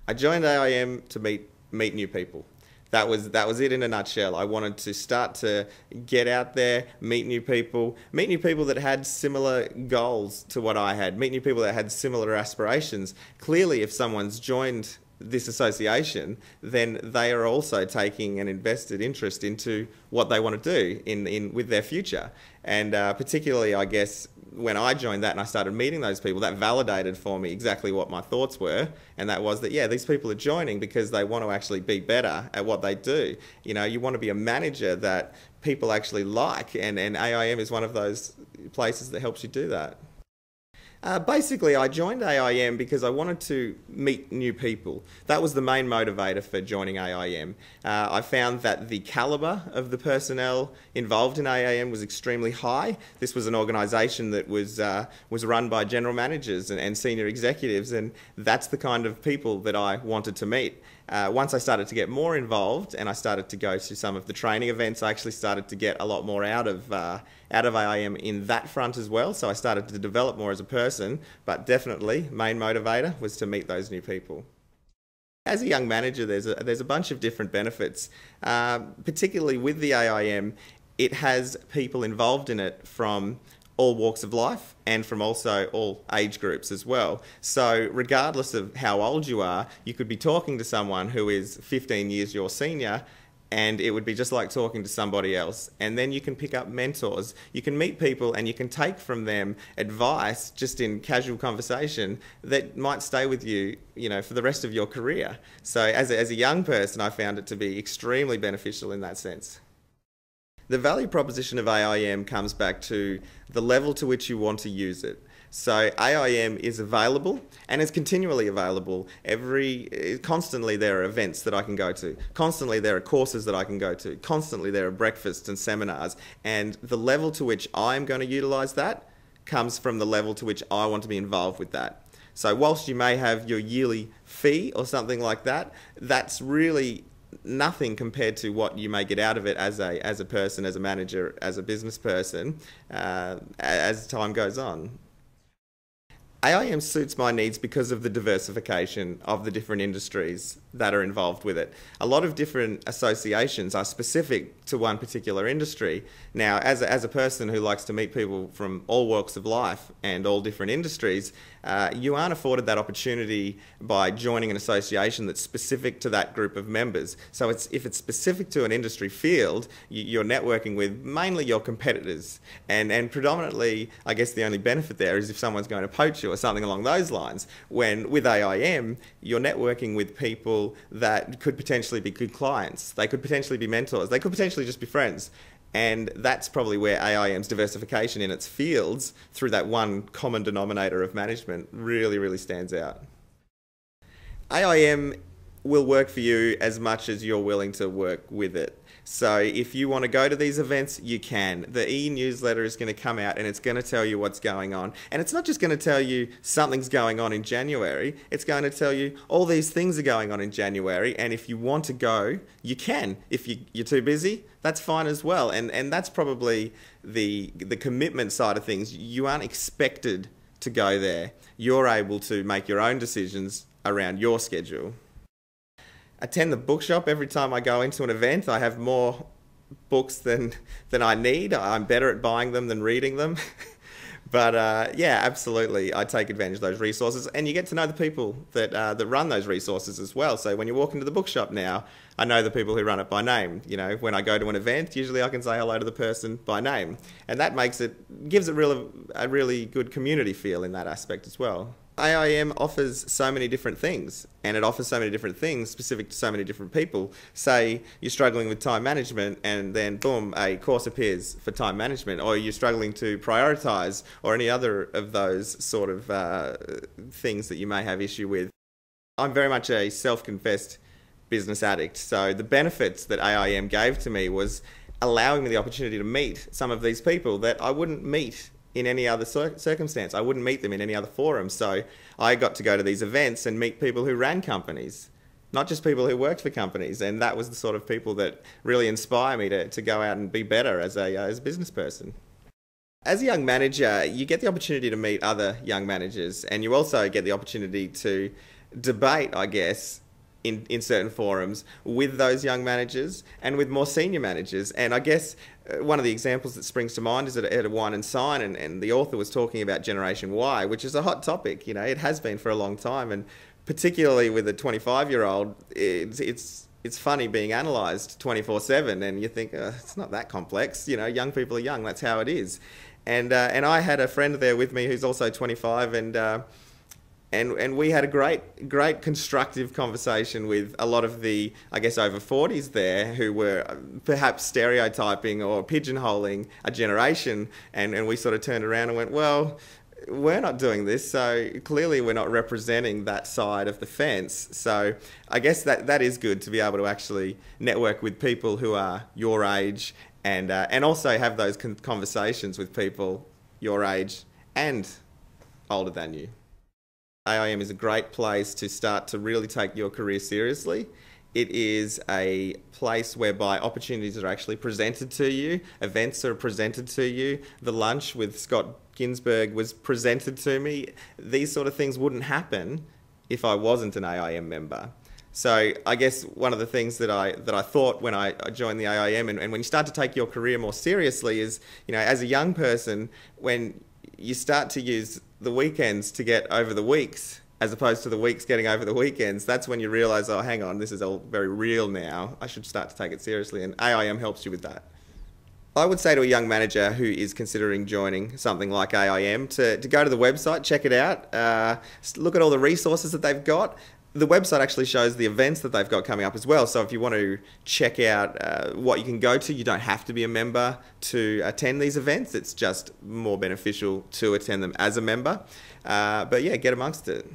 I joined AIM to meet new people. That was it in a nutshell. I wanted to start to get out there, meet new people that had similar goals to what I had, meet new people that had similar aspirations. Clearly, if someone's joined this association, then they are also taking an invested interest into what they want to do in with their future. And particularly, I guess, when I joined that and I started meeting those people, that validated for me exactly what my thoughts were, and that was that, yeah, these people are joining because they want to actually be better at what they do. You know, you want to be a manager that people actually like, and AIM is one of those places that helps you do that. Basically, I joined AIM because I wanted to meet new people. That was the main motivator for joining AIM. I found that the calibre of the personnel involved in AIM was extremely high. This was an organisation that was run by general managers and senior executives, and that's the kind of people that I wanted to meet. Once I started to get more involved and I started to go to some of the training events, I actually started to get a lot more out of AIM in that front as well. So I started to develop more as a person, but definitely main motivator was to meet those new people. As a young manager, there's a bunch of different benefits, particularly with the AIM. It has people involved in it from all walks of life and from also all age groups as well. So regardless of how old you are, you could be talking to someone who is 15 years your senior, and it would be just like talking to somebody else. And then you can pick up mentors. You can meet people and you can take from them advice just in casual conversation that might stay with you, you know, for the rest of your career. So as a young person, I found it to be extremely beneficial in that sense. The value proposition of AIM comes back to the level to which you want to use it. So AIM is available and is continually available. Constantly there are events that I can go to. Constantly there are courses that I can go to. Constantly there are breakfasts and seminars. And the level to which I'm going to utilise that comes from the level to which I want to be involved with that. So whilst you may have your yearly fee or something like that, that's really nothing compared to what you may get out of it as a person, as a manager, as a business person, as time goes on. AIM suits my needs because of the diversification of the different industries that are involved with it. A lot of different associations are specific to one particular industry. Now, as a person who likes to meet people from all walks of life and all different industries, you aren't afforded that opportunity by joining an association that's specific to that group of members. So if it's specific to an industry field, you're networking with mainly your competitors. And predominantly, I guess the only benefit there is if someone's going to poach you or something along those lines. When with AIM, you're networking with people that could potentially be good clients. They could potentially be mentors. They could potentially just be friends. And that's probably where AIM's diversification in its fields, through that one common denominator of management, really, really stands out. AIM will work for you as much as you're willing to work with it. So if you want to go to these events, you can. The e-newsletter is going to come out and it's going to tell you what's going on. And it's not just going to tell you something's going on in January. It's going to tell you all these things are going on in January. And if you want to go, you can. If you're too busy, that's fine as well. And that's probably the commitment side of things. You aren't expected to go there. You're able to make your own decisions around your schedule. Attend the bookshop every time I go into an event. I have more books than I need. I'm better at buying them than reading them. But yeah, absolutely, I take advantage of those resources, and you get to know the people that run those resources as well. So when you walk into the bookshop now, I know the people who run it by name. You know, when I go to an event, usually I can say hello to the person by name, and that gives it a really good community feel in that aspect as well. AIM offers so many different things, and it offers so many different things specific to so many different people. Say you're struggling with time management and then boom, a course appears for time management, or you're struggling to prioritise, or any other of those sort of things that you may have issue with. I'm very much a self-confessed business addict, so the benefits that AIM gave to me was allowing me the opportunity to meet some of these people that I wouldn't meet in any other circumstance. I wouldn't meet them in any other forum. So I got to go to these events and meet people who ran companies, not just people who worked for companies. And that was the sort of people that really inspire me to go out and be better as a business person. As a young manager, you get the opportunity to meet other young managers, and you also get the opportunity to debate, I guess, in certain forums with those young managers and with more senior managers. And I guess one of the examples that springs to mind is at a Wine and Sign, and the author was talking about Generation Y, which is a hot topic. You know, it has been for a long time, and particularly with a 25-year-old, it's funny being analysed 24/7, and you think it's not that complex. You know, young people are young. That's how it is. And I had a friend there with me who's also 25, and we had a great constructive conversation with a lot of the, I guess, over 40s there who were perhaps stereotyping or pigeonholing a generation, and we sort of turned around and went, well, we're not doing this, so clearly we're not representing that side of the fence. So I guess that is good to be able to actually network with people who are your age, and also have those conversations with people your age and older than you. AIM is a great place to start to really take your career seriously. It is a place whereby opportunities are actually presented to you, events are presented to you. The lunch with Scott Ginsberg was presented to me. These sort of things wouldn't happen if I wasn't an AIM member. So I guess one of the things that I thought when I joined the AIM, and when you start to take your career more seriously, is, you know, as a young person, when you start to use the weekends to get over the weeks, as opposed to the weeks getting over the weekends, that's when you realise, oh, hang on, this is all very real now. I should start to take it seriously, and AIM helps you with that. I would say to a young manager who is considering joining something like AIM to go to the website, check it out, look at all the resources that they've got. The website actually shows the events that they've got coming up as well. So if you want to check out what you can go to, you don't have to be a member to attend these events. It's just more beneficial to attend them as a member. But yeah, get amongst it.